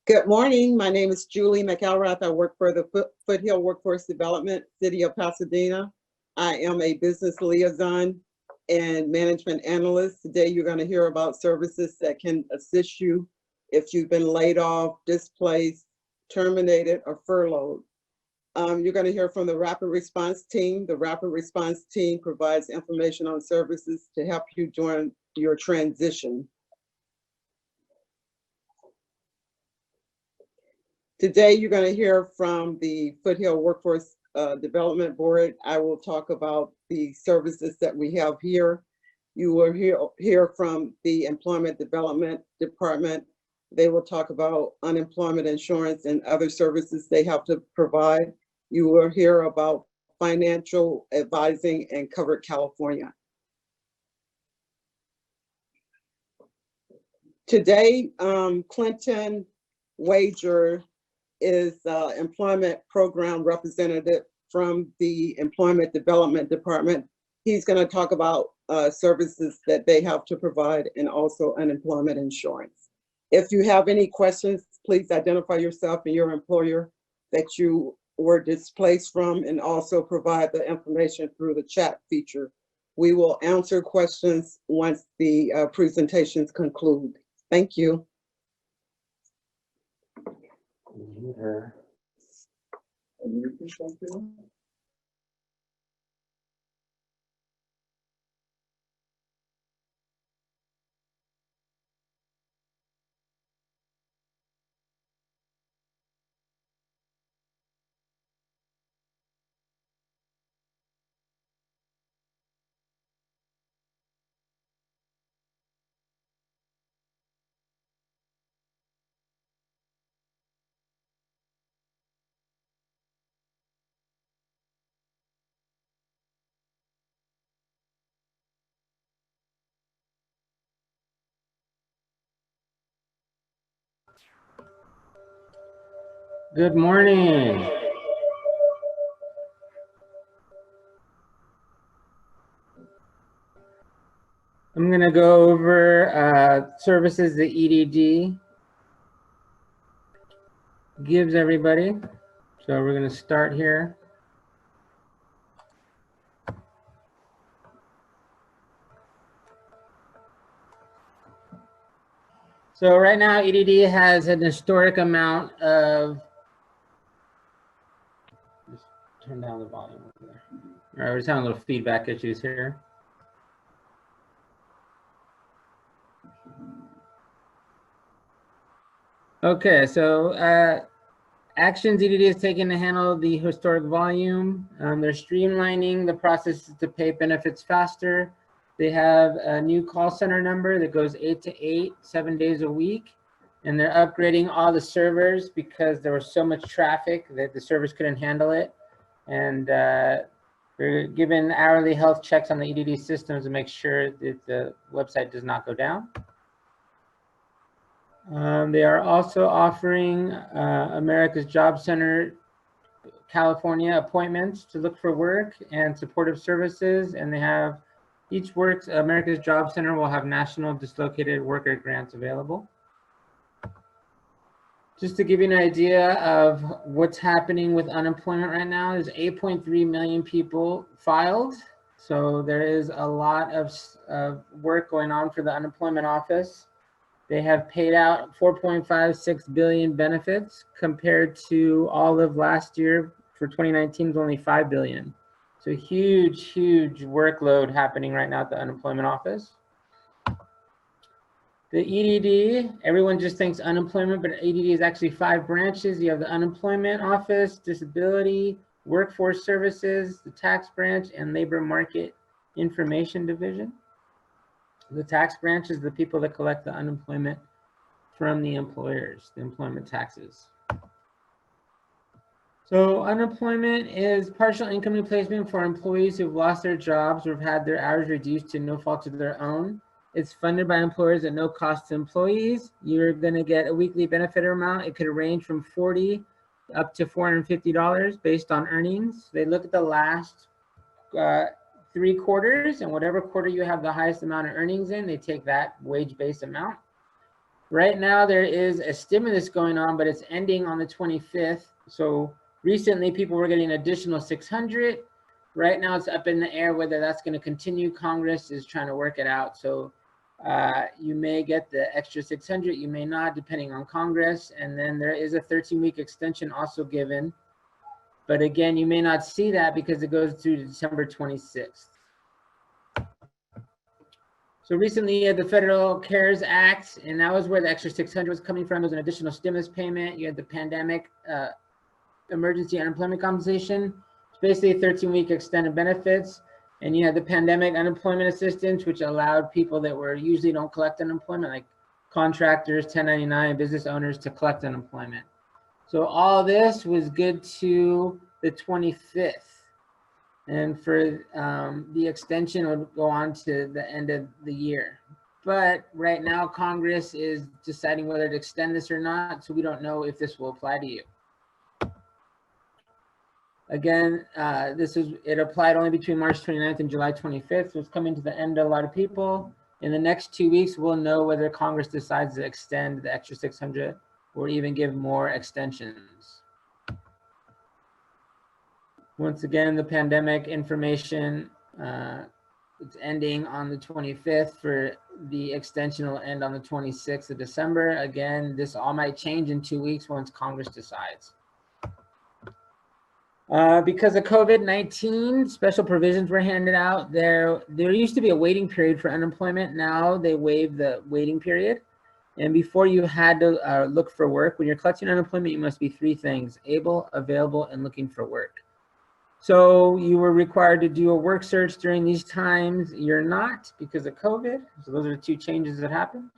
Good morning. My name is Julie McElrath. I work for the Foothill Workforce Development, City of Pasadena. I am a business liaison and management analyst. Today, you're going to hear about services that can assist you if you've been laid off, displaced, terminated, or furloughed. You're going to hear from the Rapid Response Team. The Rapid Response Team provides information on services to help you during your transition. Today, you're going to hear from the Foothill Workforce Development Board. I will talk about the services that we have here. You will hear from the Employment Development Department. They will talk about unemployment insurance and other services they have to provide. You will hear about financial advising and Covered California. Today, Clinton Wager is employment program representative from the Employment Development Department. He's going to talk about services that they have to provide and also unemployment insurance. If you have any questions, please identify yourself and your employer that you were displaced from, and also provide the information through the chat feature. We will answer questions once the presentations conclude. Thank you. Good morning. I'm going to go over services the EDD gives everybody. So we're going to start here. So right now, EDD has an historic amount of, just turn down the volume over there. All right, we're just having a little feedback issues here. Okay, so actions EDD is taking to handle the historic volume. They're streamlining the process to pay benefits faster. They have a new call center number that goes 8 to 8, 7 days a week. And they're upgrading all the servers because there was so much traffic that the servers couldn't handle it. And they're giving hourly health checks on the EDD systems to make sure that the website does not go down. They are also offering America's Job Center California appointments to look for work and supportive services. And they have America's Job Center will have national dislocated worker grants available. Just to give you an idea of what's happening with unemployment right now, there's 8.3 million people filed. So there is a lot of work going on for the unemployment office. They have paid out 4.56 billion benefits compared to all of last year for 2019 is only 5 billion. So huge, huge workload happening right now at the unemployment office. The EDD, everyone just thinks unemployment, but EDD is actually 5 branches. You have the unemployment office, disability, workforce services, the tax branch, and labor market information division. The tax branch is the people that collect the unemployment from the employers, the employment taxes. So unemployment is partial income replacement for employees who've lost their jobs or have had their hours reduced to no fault of their own. It's funded by employers at no cost to employees. You're going to get a weekly benefit amount. It could range from $40 up to $450 based on earnings. They look at the last 3 quarters, and whatever quarter you have the highest amount of earnings in, they take that wage-based amount. Right now, there is a stimulus going on, but it's ending on the 25th. So recently, people were getting additional 600. Right now, it's up in the air whether that's going to continue. Congress is trying to work it out. So you may get the extra 600, you may not, depending on Congress. And then there is a 13-week extension also given. But again, you may not see that because it goes through December 26th. So recently you had the Federal CARES Act, and that was where the extra 600 was coming from. It was an additional stimulus payment. You had the pandemic emergency unemployment compensation. It's basically 13-week extended benefits. And you had the pandemic unemployment assistance, which allowed people that were usually don't collect unemployment, like contractors, 1099, business owners, to collect unemployment. So all this was good to the 25th. And for the extension would go on to the end of the year. But right now, Congress is deciding whether to extend this or not, so we don't know if this will apply to you. Again, it applied only between March 29th and July 25th, so it's coming to the end of a lot of people. In the next 2 weeks, we'll know whether Congress decides to extend the extra 600 or even give more extensions. Once again, the pandemic information, it's ending on the 25th. For the extension will end on the 26th of December. Again, this all might change in 2 weeks once Congress decides. Because of COVID-19, special provisions were handed out. There used to be a waiting period for unemployment. Now they waived the waiting period. And before you had to look for work, when you're collecting unemployment, you must be 3 things: able, available, and looking for work. So you were required to do a work search during these times. You're not because of COVID. So those are the 2 changes that happened.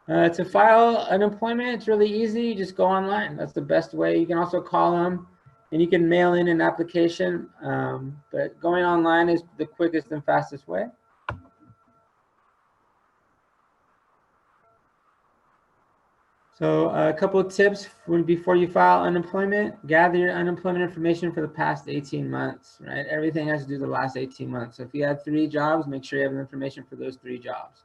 To file unemployment, it's really easy. You just go online. That's the best way. You can also call them and you can mail in an application. But going online is the quickest and fastest way. So a couple of tips before you file unemployment: gather your unemployment information for the past 18 months, right? Everything has to do the last 18 months. So if you had 3 jobs, make sure you have the information for those 3 jobs.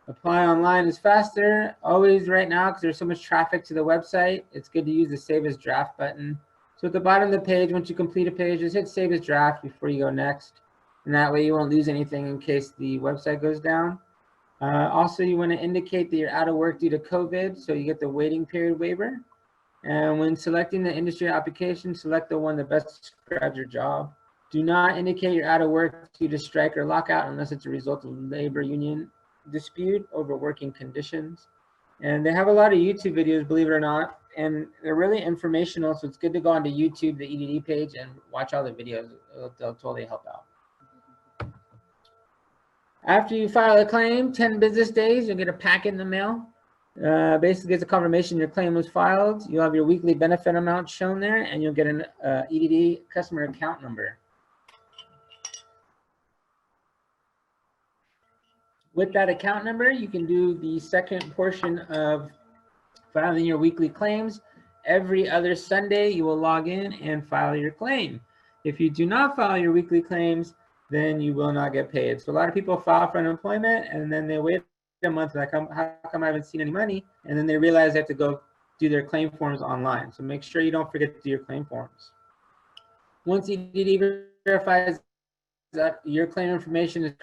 Apply online is faster. Always right now, because there's so much traffic to the website, it's good to use the Save as Draft button. So at the bottom of the page, once you complete a page, just hit Save as Draft before you go next. And that way you won't lose anything in case the website goes down. Also, you want to indicate that you're out of work due to COVID, so you get the waiting period waiver. And when selecting the industry application, select the one that best describes your job. Do not indicate you're out of work due to strike or lockout unless it's a result of labor union dispute over working conditions. And they have a lot of YouTube videos, believe it or not, and they're really informational, so it's good to go onto YouTube, the EDD page, and watch all the videos. They'll totally help out. After you file a claim, 10 business days, you'll get a packet in the mail. Basically, it's a confirmation your claim was filed. You'll have your weekly benefit amount shown there, and you'll get an EDD customer account number. With that account number, you can do the second portion of filing your weekly claims. Every other Sunday, you will log in and file your claim. If you do not file your weekly claims, then you will not get paid. So a lot of people file for unemployment and then they wait a month, like, how come I haven't seen any money? And then they realize they have to go do their claim forms online. So make sure you don't forget to do your claim forms. Once EDD verifies that your claim information is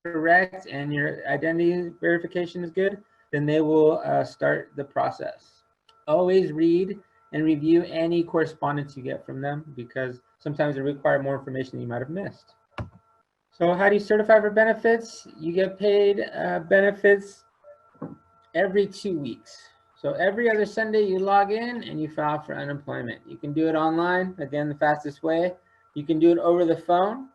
correct and your identity verification is good, then they will start the process. Always read and review any correspondence you get from them, because sometimes they require more information than you might have missed. So how do you certify for benefits? You get paid benefits every 2 weeks. So every other Sunday you log in and you file for unemployment. You can do it online, again, the fastest way. You can do it over the phone,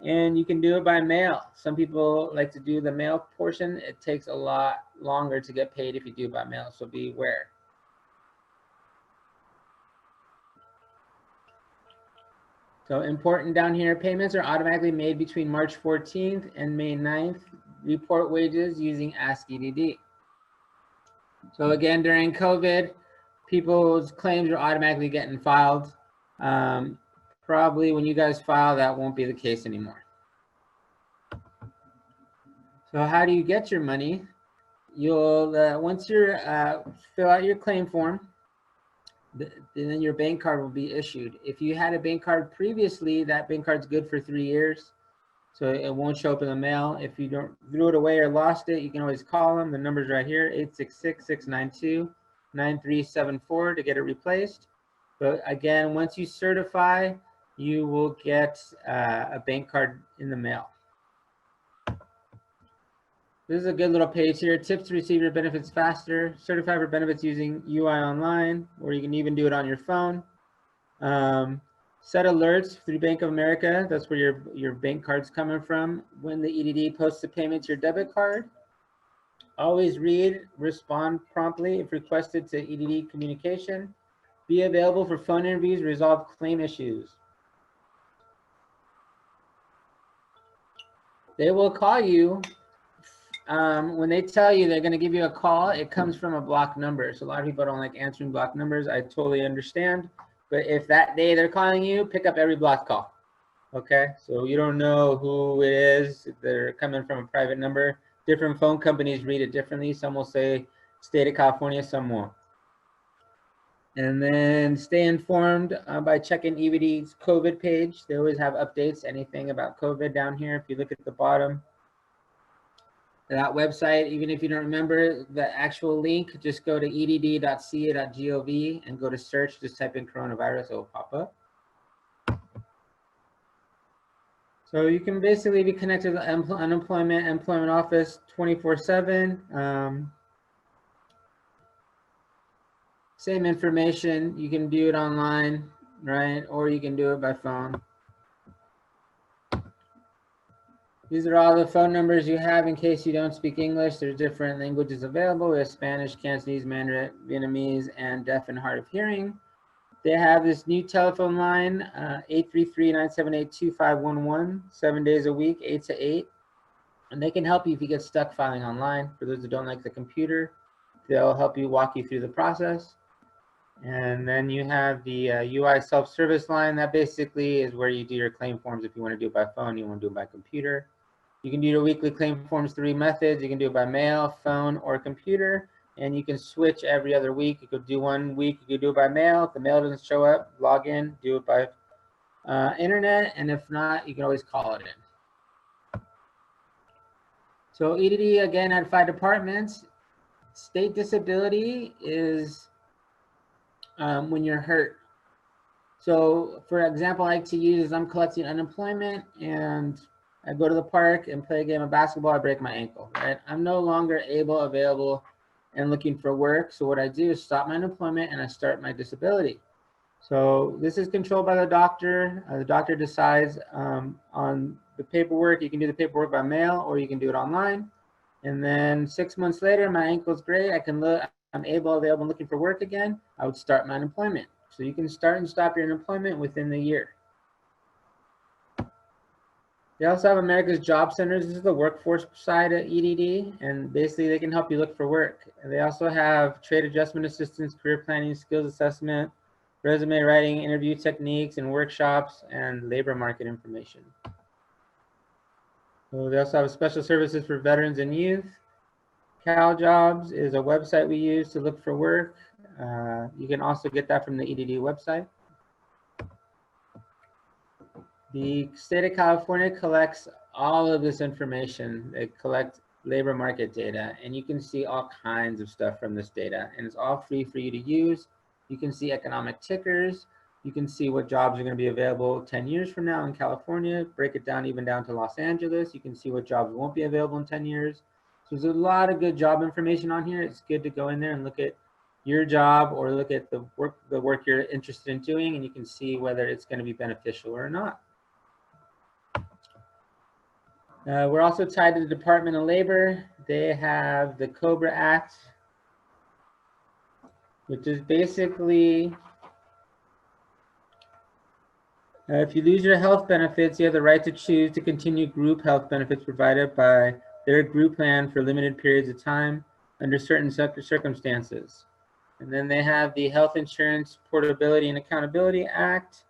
and you can do it by mail. Some people like to do the mail portion. It takes a lot longer to get paid if you do it by mail, so beware. So important down here, payments are automatically made between March 14th and May 9th. Report wages using Ask EDD. So again, during COVID, people's claims are automatically getting filed. Probably when you guys file, that won't be the case anymore. So how do you get your money? You'll, once you're, fill out your claim form, then your bank card will be issued. If you had a bank card previously, that bank card's good for 3 years. So it won't show up in the mail. If you don't threw it away or lost it, you can always call them. The number's right here, 866-692-9374 to get it replaced. But again, once you certify, you will get a bank card in the mail. This is a good little page here. Tips to receive your benefits faster. Certify for benefits using UI online, or you can even do it on your phone. Set alerts through Bank of America. That's where your bank card's coming from. When the EDD posts a payment to your debit card, always respond promptly if requested to EDD communication. Be available for phone interviews, resolve claim issues. They will call you. When they tell you they're going to give you a call, it comes from a blocked number. So a lot of people don't like answering blocked numbers. I totally understand. But if that day they're calling you, pick up every blocked call. Okay, so you don't know who it is. They're coming from a private number. Different phone companies read it differently. Some will say state of California, some won't. And then stay informed by checking EVD's COVID page. They always have updates, anything about COVID down here. If you look at the bottom, that website, even if you don't remember the actual link, just go to edd.ca.gov and go to search, just type in coronavirus, it will pop up. So you can basically be connected to the employment office 24/7. Same information, you can do it online, right? Or you can do it by phone. These are all the phone numbers you have in case you don't speak English. There's different languages available. We have Spanish, Cantonese, Mandarin, Vietnamese, and deaf and hard of hearing. They have this new telephone line, 833-978-2511, 7 days a week, 8 to 8. And they can help you if you get stuck filing online. For those who don't like the computer, they'll help you, walk you through the process. And then you have the UI self-service line. That basically is where you do your claim forms. If you want to do it by phone, you want to do it by computer. You can do your weekly claim forms 3 methods. You can do it by mail, phone, or computer. And you can switch every other week. You could do 1 week, you could do it by mail. If the mail doesn't show up, log in, do it by internet. And if not, you can always call it in. So EDD, again, had 5 departments. State disability is when you're hurt. So for example, I like to use is I'm collecting unemployment and I go to the park and play a game of basketball, I break my ankle, right? I'm no longer available and looking for work. So what I do is stop my unemployment and I start my disability. So this is controlled by the doctor. The doctor decides on the paperwork. You can do the paperwork by mail or you can do it online. And then 6 months later, my ankle's great. I'm available and looking for work again. I would start my unemployment. So you can start and stop your unemployment within the year. They also have America's Job Centers. This is the workforce side of EDD, and basically they can help you look for work. And they also have trade adjustment assistance, career planning, skills assessment, resume writing, interview techniques, and workshops, and labor market information. So they also have special services for veterans and youth. Cal Jobs is a website we use to look for work. You can also get that from the EDD website. The state of California collects all of this information. They collect labor market data, and you can see all kinds of stuff from this data, and it's all free for you to use. You can see economic tickers. You can see what jobs are going to be available 10 years from now in California, break it down even down to Los Angeles. You can see what jobs won't be available in 10 years. So there's a lot of good job information on here. It's good to go in there and look at your job or look at the work you're interested in doing, and you can see whether it's going to be beneficial or not. We're also tied to the Department of Labor. They have the COBRA Act, which is basically, if you lose your health benefits, you have the right to choose to continue group health benefits provided by their group plan for limited periods of time under certain circumstances. And then they have the Health Insurance Portability and Accountability Act.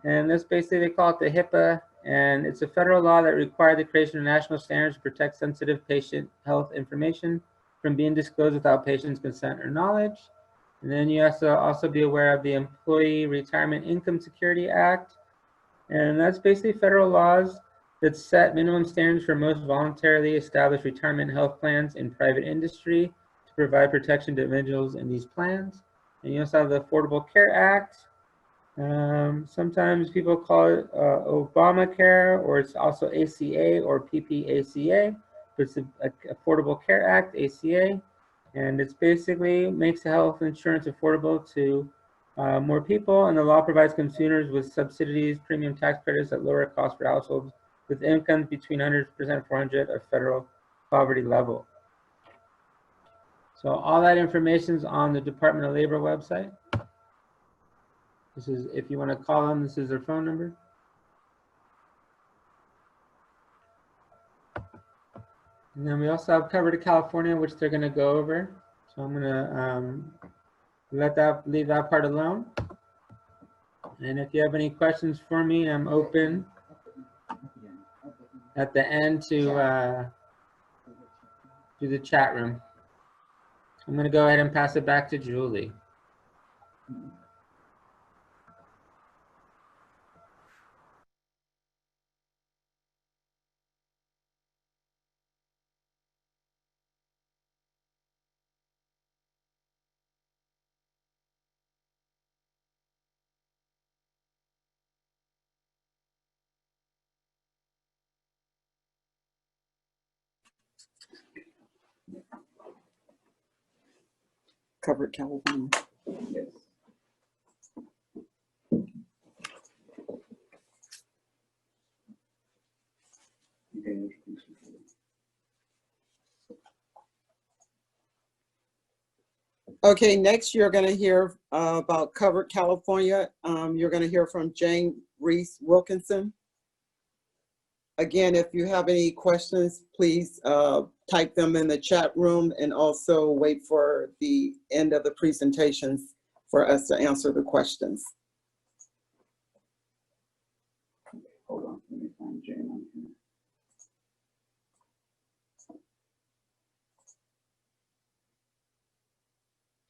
And this basically, they call it the HIPAA And it's a federal law that required the creation of national standards to protect sensitive patient health information from being disclosed without patient's consent or knowledge. And then you have to also be aware of the Employee Retirement Income Security Act. And that's basically federal laws that set minimum standards for most voluntarily established retirement health plans in private industry to provide protection to individuals in these plans. And you also have the Affordable Care Act. Sometimes people call it Obamacare, or it's also ACA or PPACA, but it's the Affordable Care Act, ACA, and it's basically makes health insurance affordable to more people, and the law provides consumers with subsidies, premium tax credits at lower cost for households with incomes between 100% and 400 of federal poverty level. So all that information is on the Department of Labor website. This is, if you want to call them, this is their phone number. And then we also have Cover to California, which they're going to go over. So I'm going to leave that part alone. And if you have any questions for me, I'm open at the end to do the chat room. I'm going to go ahead and pass it back to Julie. Covered California. Yes. Okay, next you're going to hear about Covered California. You're going to hear from Jane Reese Wilkinson. Again, if you have any questions, please type them in the chat room, and also wait for the end of the presentations for us to answer the questions. Hold on, let me find Jane on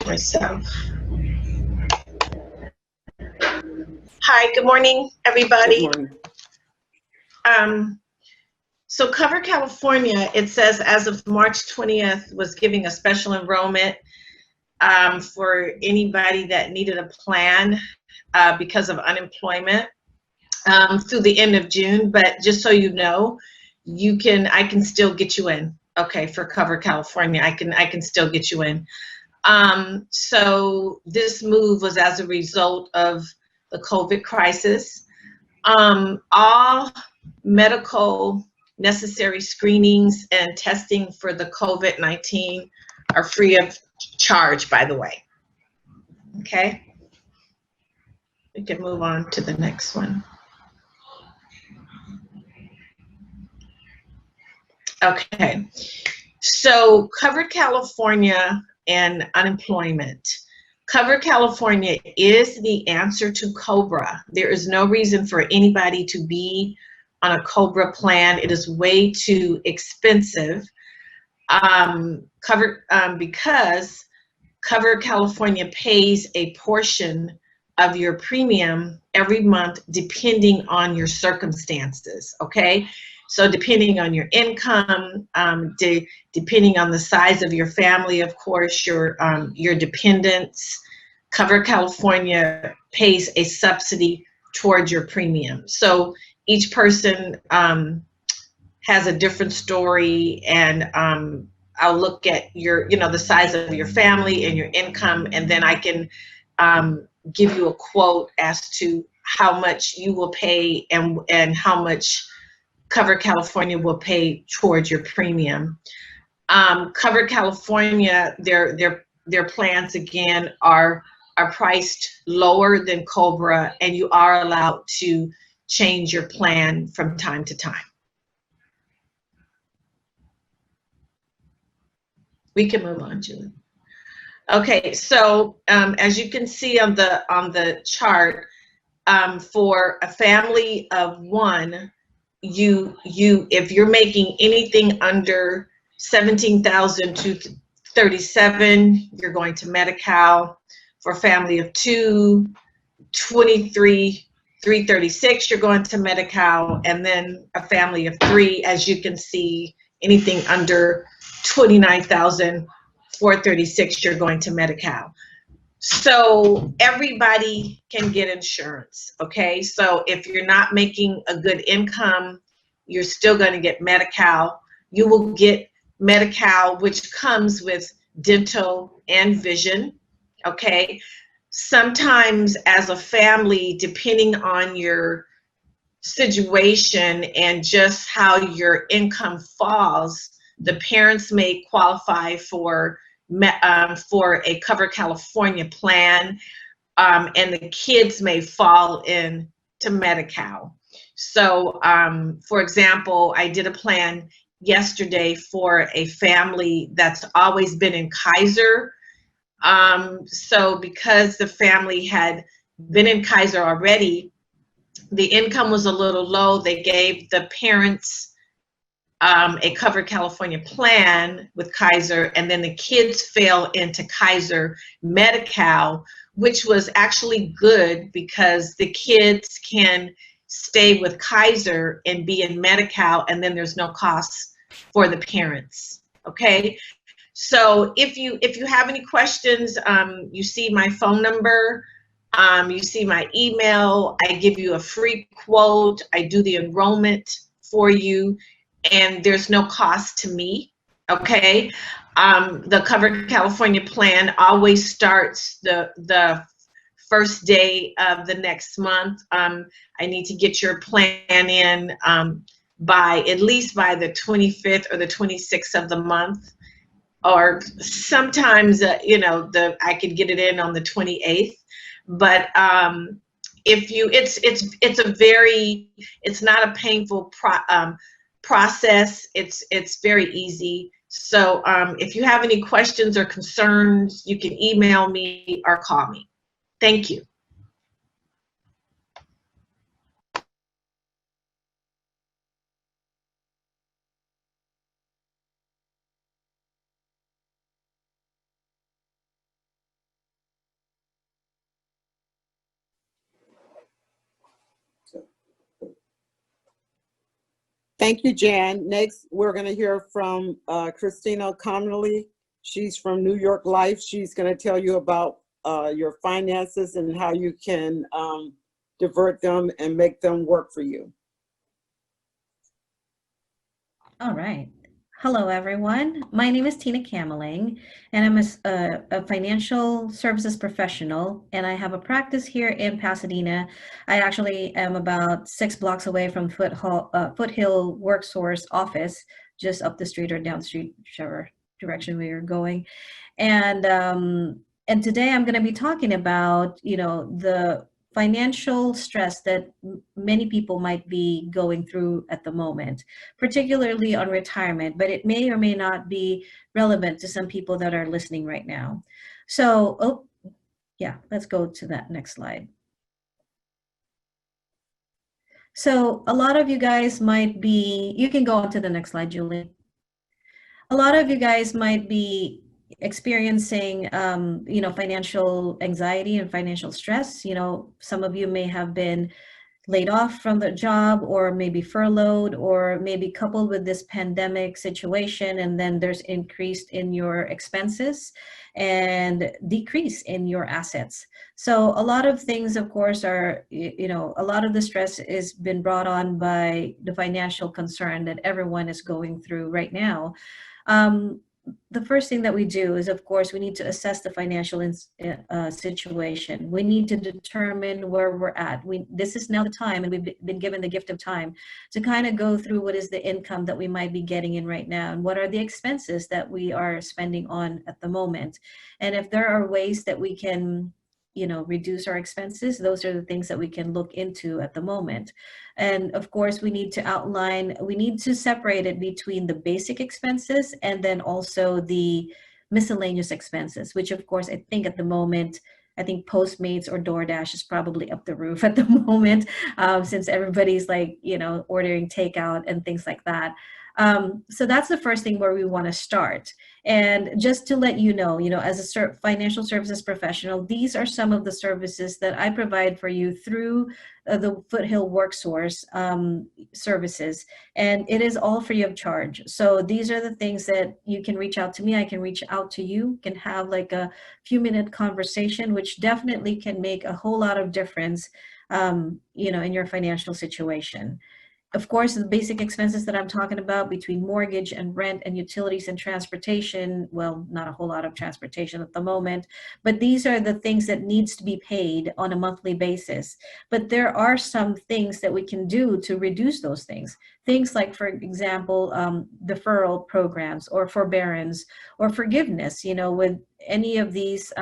here. Myself. Hi, good morning, everybody. Good morning. So Cover California, it says as of March 20th was giving a special enrollment for anybody that needed a plan because of unemployment through the end of June. But just so you know, I can still get you in. Okay, for Cover California, I can still get you in. So this move was as a result of the COVID crisis. All medical necessary screenings and testing for the COVID-19 are free of charge, by the way. Okay, we can move on to the next one. Okay, so Covered California and unemployment. Covered California is the answer to COBRA. There is no reason for anybody to be on a COBRA plan. It is way too expensive. Because Covered California pays a portion of your premium every month depending on your circumstances, okay? So depending on your income, depending on the size of your family, of course, your dependents, Covered California pays a subsidy towards your premium. So each person has a different story, and I'll look at your, the size of your family and your income, and then I can give you a quote as to how much you will pay and how much Covered California will pay towards your premium. Covered California, their plans again are priced lower than COBRA, and you are allowed to change your plan from time to time. We can move on, Julie. Okay, so as you can see on the chart, for a family of one, if you're making anything under 17,237, you're going to Medi-Cal. For a family of two, 23,336, you're going to Medi-Cal, and then a family of three, as you can see, anything under 29,436, you're going to Medi-Cal. So everybody can get insurance, okay? So if you're not making a good income, you're still going to get Medi-Cal. You will get Medi-Cal, which comes with dental and vision, okay? Sometimes as a family, depending on your situation and just how your income falls, the parents may qualify for a Cover California plan, and the kids may fall into Medi-Cal. So, for example, I did a plan yesterday for a family that's always been in Kaiser. So because the family had been in Kaiser already, the income was a little low. They gave the parents a Cover California plan with Kaiser, and then the kids fell into Kaiser Medi-Cal, which was actually good because the kids can stay with Kaiser and be in Medi-Cal, and then there's no cost for the parents, okay? So if you have any questions, you see my phone number, you see my email, I give you a free quote, I do the enrollment for you, and there's no cost to me, okay? The Cover California plan always starts the first day of the next month. I need to get your plan in at least by the 25th or the 26th of the month, or sometimes I could get it in on the 28th. But it's not a painful process. It's very easy. So if you have any questions or concerns, you can email me or call me. Thank you. Thank you, Jan. Next, we're going to hear from Christina Connolly. She's from New York Life. She's going to tell you about your finances and how you can divert them and make them work for you. All right. Hello, everyone. My name is Tina Kameling, and I'm a financial services professional, and I have a practice here in Pasadena. I actually am about 6 blocks away from Foothill Workforce office, just up the street or down the street, whichever direction we are going. And today I'm going to be talking about, the financial stress that many people might be going through at the moment, particularly on retirement, but it may or may not be relevant to some people that are listening right now. So, let's go to that next slide. So a lot of you guys might be, you can go on to the next slide, Julie. A lot of you guys might be experiencing financial anxiety and financial stress. Some of you may have been laid off from the job, or maybe furloughed, or maybe coupled with this pandemic situation, and then there's increase in your expenses and decrease in your assets. So a lot of things, of course, are, a lot of the stress has been brought on by the financial concern that everyone is going through right now. The first thing that we do is, of course, we need to assess the financial situation. We need to determine where we're at. This is now the time, and we've been given the gift of time to kind of go through what is the income that we might be getting in right now, and what are the expenses that we are spending on at the moment. And if there are ways that we can, reduce our expenses, those are the things that we can look into at the moment. And of course, we need to separate it between the basic expenses and then also the miscellaneous expenses, which of course, I think at the moment, I think Postmates or DoorDash is probably up the roof at the moment, since everybody's like, ordering takeout and things like that. So that's the first thing where we want to start. And just to let you know, as a financial services professional, these are some of the services that I provide for you through the Foothill Workforce services. And it is all free of charge. So these are the things that you can reach out to me. I can reach out to you, can have like a few-minute conversation, which definitely can make a whole lot of difference, in your financial situation. Of course, the basic expenses that I'm talking about between mortgage and rent and utilities and transportation, well, not a whole lot of transportation at the moment, but these are the things that needs to be paid on a monthly basis. But there are some things that we can do to reduce those things. Things like, for example, deferral programs or forbearance or forgiveness, with any of these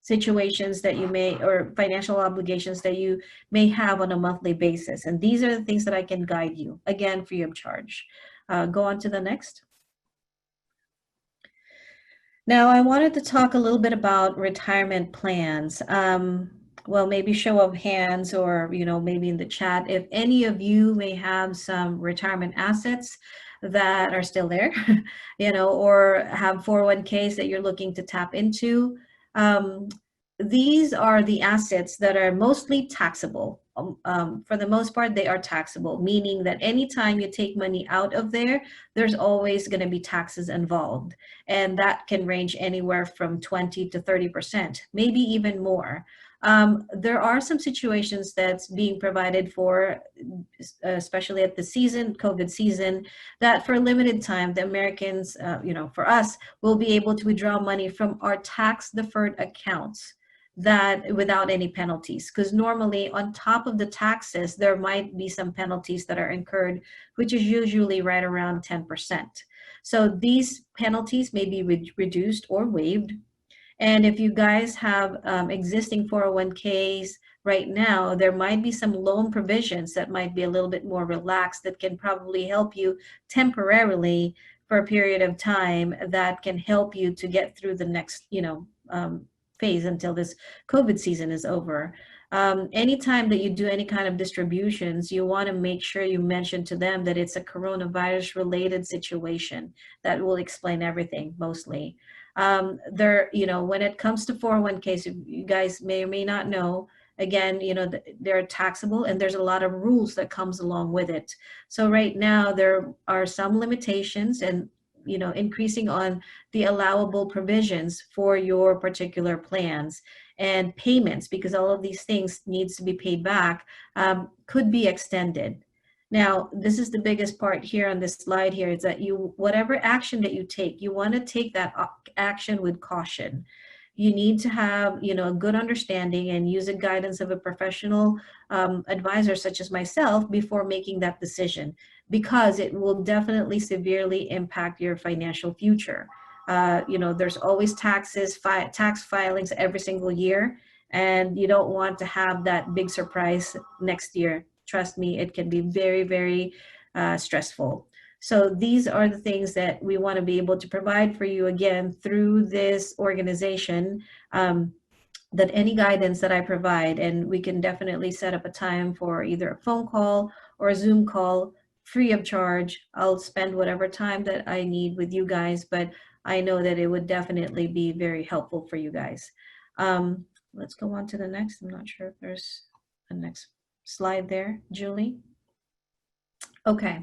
situations that you may, or financial obligations that you may have on a monthly basis. And these are the things that I can guide you, again, free of charge. Go on to the next. Now, I wanted to talk a little bit about retirement plans. Well, maybe show of hands, or, maybe in the chat, if any of you may have some retirement assets that are still there, or have 401ks that you're looking to tap into. These are the assets that are mostly taxable. For the most part, they are taxable, meaning that anytime you take money out of there, there's always going to be taxes involved. And that can range anywhere from 20 to 30%, maybe even more. There are some situations that's being provided for, especially at the COVID season, that for a limited time, the Americans, for us, will be able to withdraw money from our tax deferred accounts that without any penalties. Because normally on top of the taxes, there might be some penalties that are incurred, which is usually right around 10%. So these penalties may be reduced or waived. And if you guys have existing 401ks right now, there might be some loan provisions that might be a little bit more relaxed that can probably help you temporarily for a period of time that can help you to get through the next, phase until this COVID season is over. Anytime that you do any kind of distributions, you want to make sure you mention to them that it's a coronavirus related situation. That will explain everything mostly. When it comes to 401ks, you guys may or may not know, again, they're taxable and there's a lot of rules that comes along with it. So right now there are some limitations and increasing on the allowable provisions for your particular plans and payments, because all of these things needs to be paid back, could be extended. Now, this is the biggest part here on this slide here, is that whatever action that you take, you want to take that action with caution. You need to have, a good understanding and use the guidance of a professional advisor such as myself before making that decision, because it will definitely severely impact your financial future. There's always tax filings every single year, and you don't want to have that big surprise next year. Trust me, it can be very, very stressful. So these are the things that we want to be able to provide for you, again, through this organization, that any guidance that I provide, and we can definitely set up a time for either a phone call or a Zoom call, free of charge. I'll spend whatever time that I need with you guys, but I know that it would definitely be very helpful for you guys. Let's go on to the next. I'm not sure if there's a next slide there, Julie. Okay,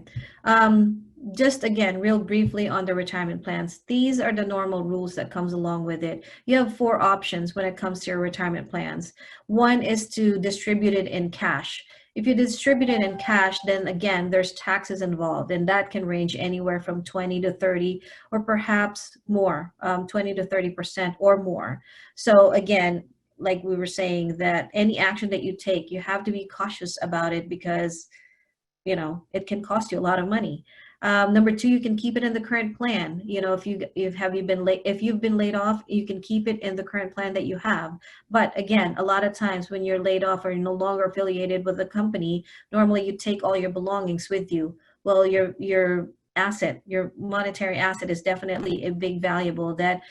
just again, real briefly on the retirement plans. These are the normal rules that comes along with it. You have 4 options when it comes to your retirement plans. One is to distribute it in cash. If you distribute it in cash, then again, there's taxes involved, and that can range anywhere from 20 to 30, or perhaps more, 20 to 30% or more. So again, like we were saying, that any action that you take, you have to be cautious about it, because it can cost you a lot of money. Number 2, you can keep it in the current plan. If you've been laid off, you can keep it in the current plan that you have. But again, a lot of times when you're laid off or you're no longer affiliated with the company, normally you take all your belongings with you. Well, your asset, your monetary asset, is definitely a big valuable that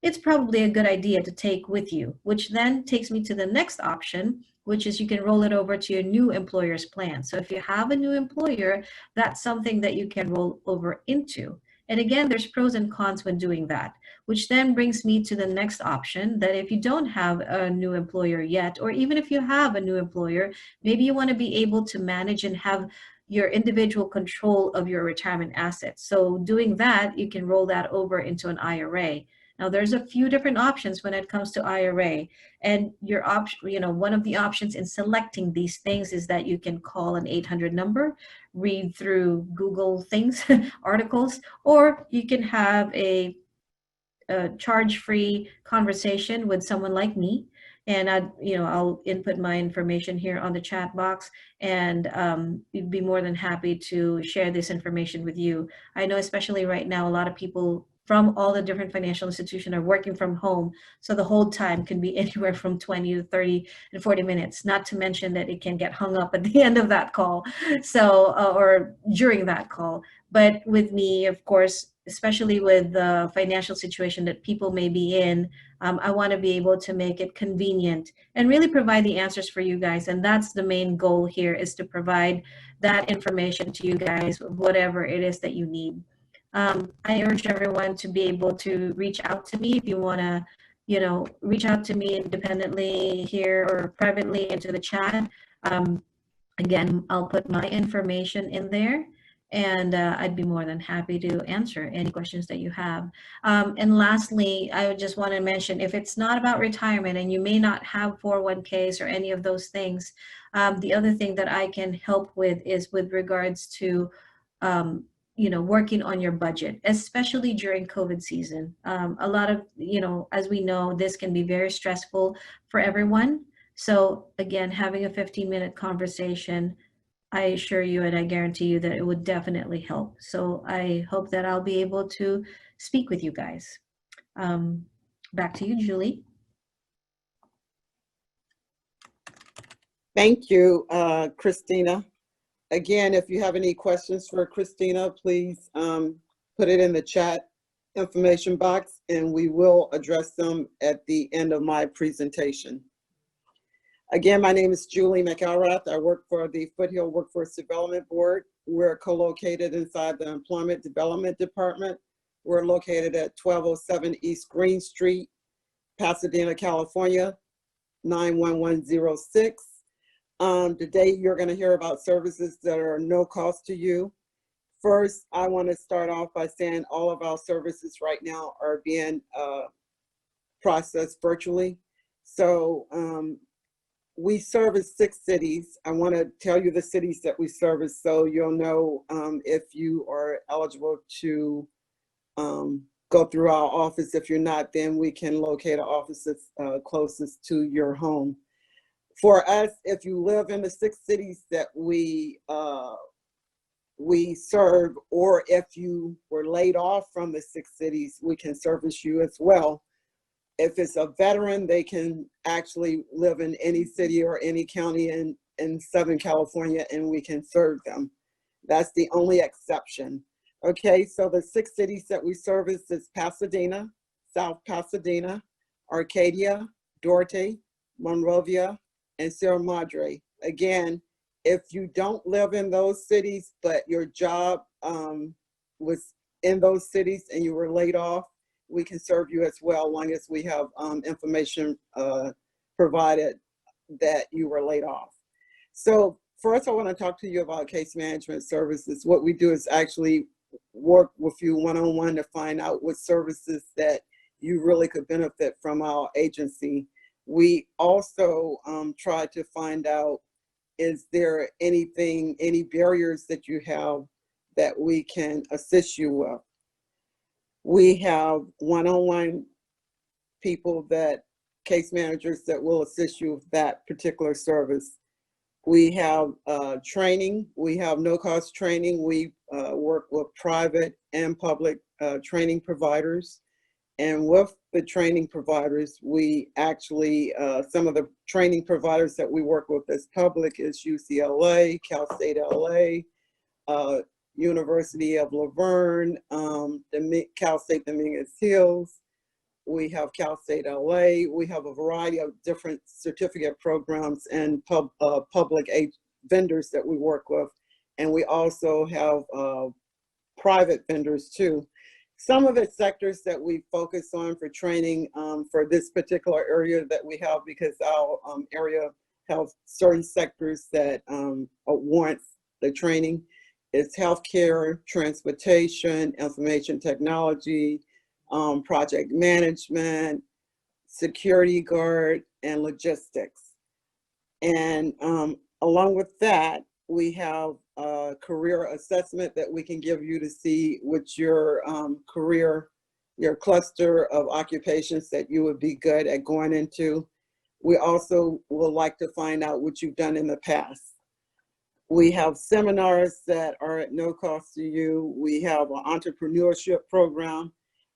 it's probably a good idea to take with you, which then takes me to the next option, which is you can roll it over to your new employer's plan. So if you have a new employer, that's something that you can roll over into. And again, there's pros and cons when doing that, which then brings me to the next option, that if you don't have a new employer yet, or even if you have a new employer, maybe you want to be able to manage and have your individual control of your retirement assets. So doing that, you can roll that over into an IRA. Now, there's a few different options when it comes to IRA, and your option, one of the options in selecting these things is that you can call an 800 number, read through Google things, articles, or you can have a charge-free conversation with someone like me, and I'll input my information here on the chat box, and we'd be more than happy to share this information with you. I know, especially right now, a lot of people from all the different financial institutions are working from home, so the hold time can be anywhere from 20 to 30 and 40 minutes, not to mention that it can get hung up at the end of that call, so or during that call. But with me, of course, especially with the financial situation that people may be in, I want to be able to make it convenient and really provide the answers for you guys. And that's the main goal here, is to provide that information to you guys, whatever it is that you need. I urge everyone to be able to reach out to me if you want to, reach out to me independently here or privately into the chat. Again, I'll put my information in there, and I'd be more than happy to answer any questions that you have. And lastly, I would just want to mention, if it's not about retirement and you may not have 401ks or any of those things, the other thing that I can help with is with regards to working on your budget, especially during COVID season. A lot of, as we know, this can be very stressful for everyone. So again, having a 15-minute conversation, I assure you and I guarantee you that it would definitely help. So I hope that I'll be able to speak with you guys. Back to you, Julie. Thank you, Christina. Again, if you have any questions for Christina, please put it in the chat information box, and we will address them at the end of my presentation. Again, my name is Julie McElrath. I work for the Foothill Workforce Development Board. We're co-located inside the Employment Development Department. We're located at 1207 East Green Street, Pasadena, California, 91106. Today, you're going to hear about services that are no cost to you. First, I want to start off by saying all of our services right now are being processed virtually. So we service 6 cities. I want to tell you the cities that we service so you'll know if you are eligible to go through our office. If you're not, then we can locate an office that's closest to your home. For us, if you live in the 6 cities that we serve, or if you were laid off from the 6 cities, we can service you as well. If it's a veteran, they can actually live in any city or any county in Southern California, and we can serve them. That's the only exception. Okay, so the 6 cities that we service is Pasadena, South Pasadena, Arcadia, Duarte, Monrovia, and Sierra Madre. Again, if you don't live in those cities, but your job was in those cities and you were laid off, we can serve you as well, as long as we have information provided that you were laid off. So first, I want to talk to you about case management services. What we do is actually work with you one-on-one to find out what services that you really could benefit from our agency. We also try to find out, is there anything, any barriers that you have that we can assist you with? We have one-on-one people, that case managers that will assist you with that particular service. We have training. We have no-cost training. We work with private and public training providers. And with the training providers, we actually, some of the training providers that we work with as public is UCLA, Cal State LA, University of Laverne, Cal State Dominguez Hills, we have Cal State LA, we have a variety of different certificate programs and public aid vendors that we work with. And we also have private vendors too. Some of the sectors that we focus on for training for this particular area that we have, because our area have certain sectors that warrant the training, is healthcare, transportation, information technology, project management, security guard, and logistics. And along with that, we have a career assessment that we can give you to see what your career, your cluster of occupations that you would be good at going into. We also would like to find out what you've done in the past. We have seminars that are at no cost to you. We have an entrepreneurship program.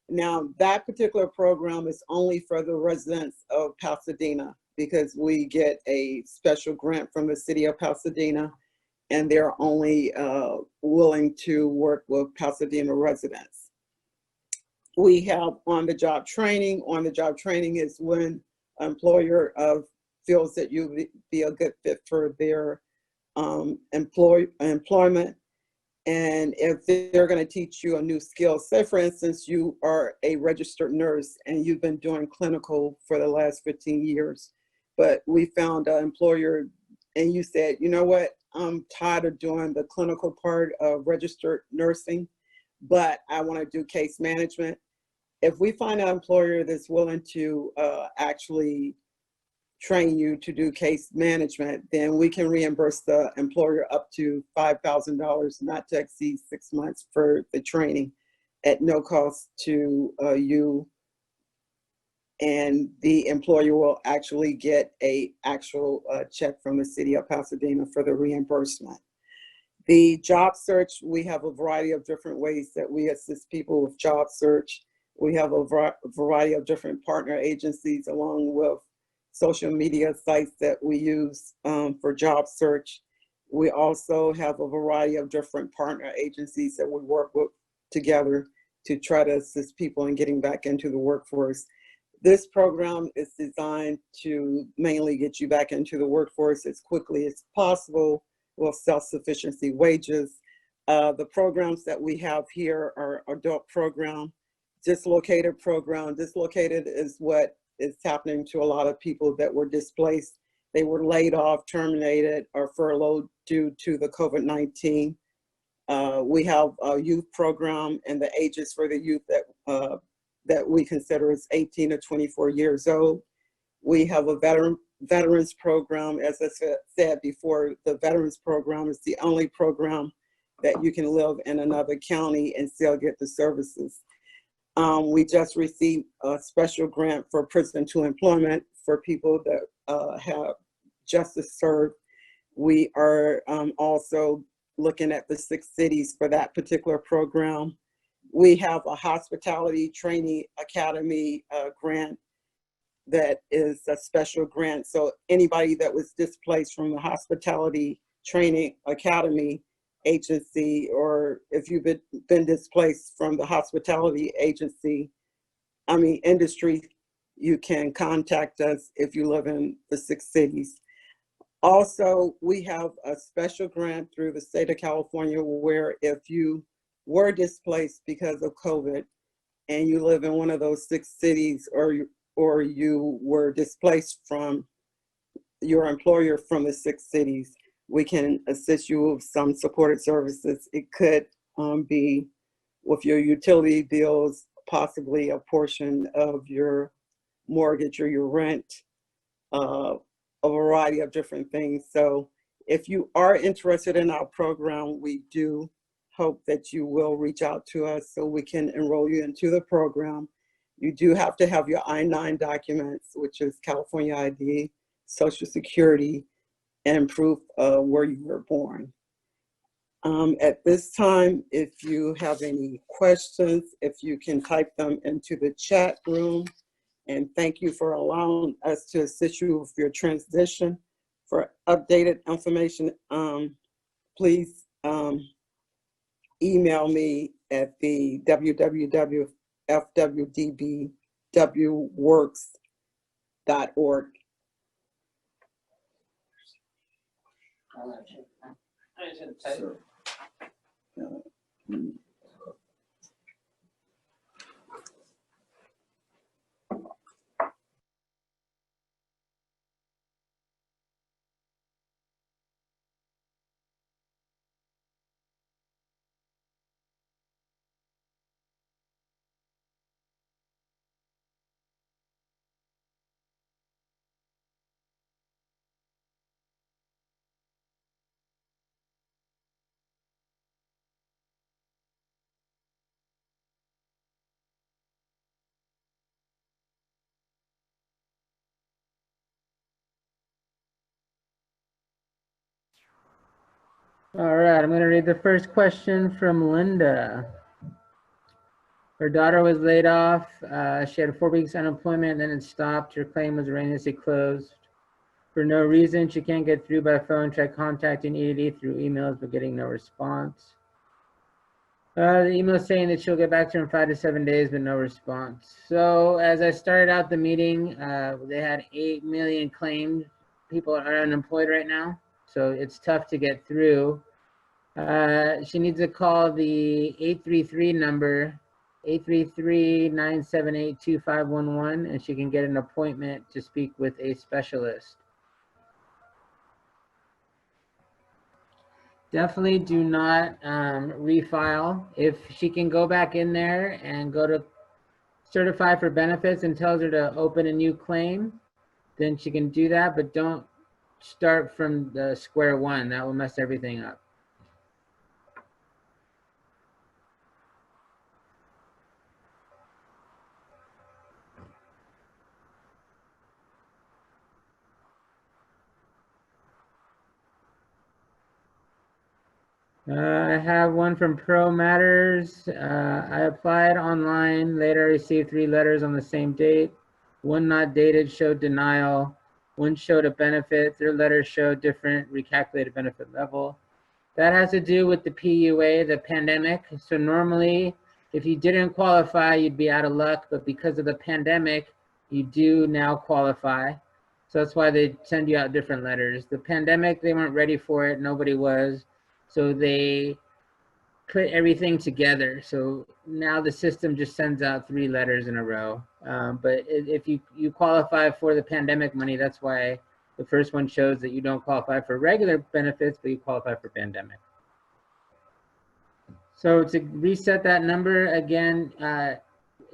Now, that particular program is only for the residents of Pasadena, because we get a special grant from the city of Pasadena, and they're only willing to work with Pasadena residents. We have on-the-job training. On-the-job training is when an employer feels that you would be a good fit for their employment. And if they're going to teach you a new skill, say for instance, you are a registered nurse and you've been doing clinical for the last 15 years, but we found an employer and you said, you know what, I'm tired of doing the clinical part of registered nursing, but I want to do case management. If we find an employer that's willing to actually train you to do case management, then we can reimburse the employer up to $5,000, not to exceed 6 months for the training at no cost to you. And the employer will actually get a actual check from the city of Pasadena for the reimbursement. The job search, we have a variety of different ways that we assist people with job search. We have a variety of different partner agencies along with social media sites that we use for job search. We also have a variety of different partner agencies that we work with together to try to assist people in getting back into the workforce. This program is designed to mainly get you back into the workforce as quickly as possible with self-sufficiency wages. The programs that we have here are adult program, dislocated program. Dislocated is what is happening to a lot of people that were displaced. They were laid off, terminated, or furloughed due to the COVID-19. We have a youth program, and the ages for the youth that we consider is 18 to 24 years old. We have a veterans program. As I said before, the veterans program is the only program that you can live in another county and still get the services. We just received a special grant for prison to employment for people that have justice served. We are also looking at the 6 cities for that particular program. We have a hospitality training academy grant that is a special grant. So anybody that was displaced from the hospitality training academy agency, or if you've been displaced from the hospitality industry, you can contact us if you live in the 6 cities. Also, we have a special grant through the state of California where if you were displaced because of COVID and you live in one of those 6 cities, or you were displaced from your employer from the 6 cities, we can assist you with some supported services. It could be with your utility bills, possibly a portion of your mortgage or your rent, a variety of different things. So if you are interested in our program, we do hope that you will reach out to us so we can enroll you into the program. You do have to have your I-9 documents, which is California ID, Social Security, and proof of where you were born. At this time, if you have any questions, if you can type them into the chat room. And thank you for allowing us to assist you with your transition. For updated information, please email me at the www.fwdb.org. fwworks.org. So, All right, I'm going to read the first question from Linda. Her daughter was laid off. She had 4 weeks unemployment, then it stopped. Her claim was erroneously closed. For no reason, she can't get through by phone. Tried contacting EDD through emails, but getting no response. The email saying that she'll get back to her in 5 to 7 days, but no response. So as I started out the meeting, they had 8 million claimed. People are unemployed right now, so it's tough to get through. She needs to call the 833 number, 833-978-2511, and she can get an appointment to speak with a specialist. Definitely do not refile. If she can go back in there and go to certify for benefits and tells her to open a new claim, then she can do that, but don't start from the square one. That will mess everything up. I have one from Pro Matters. I applied online. Later, I received 3 letters on the same date. One not dated showed denial. One showed a benefit. 3rd letter showed different recalculated benefit level. That has to do with the PUA, the pandemic. So normally, if you didn't qualify, you'd be out of luck. But because of the pandemic, you do now qualify. So that's why they send you out different letters. The pandemic, they weren't ready for it. Nobody was. So they put everything together. So now the system just sends out 3 letters in a row. But if you qualify for the pandemic money, that's why the first one shows that you don't qualify for regular benefits, but you qualify for pandemic. So to reset that number again,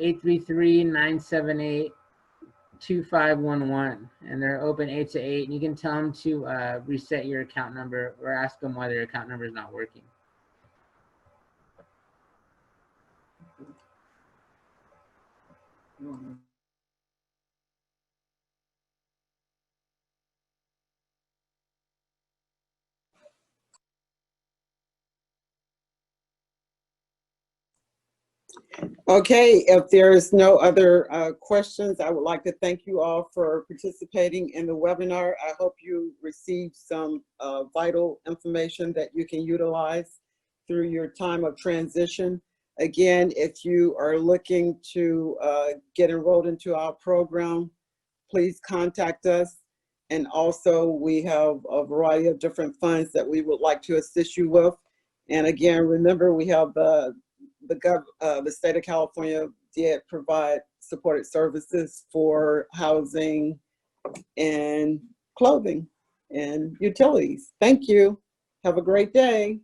833-978-2511, and they're open 8 to 8. And you can tell them to reset your account number or ask them why their account number is not working. Okay, if there's no other questions, I would like to thank you all for participating in the webinar. I hope you received some vital information that you can utilize through your time of transition. Again, if you are looking to get enrolled into our program, please contact us. And also, we have a variety of different funds that we would like to assist you with. And again, remember, we have the state of California did provide supported services for housing and clothing and utilities. Thank you. Have a great day.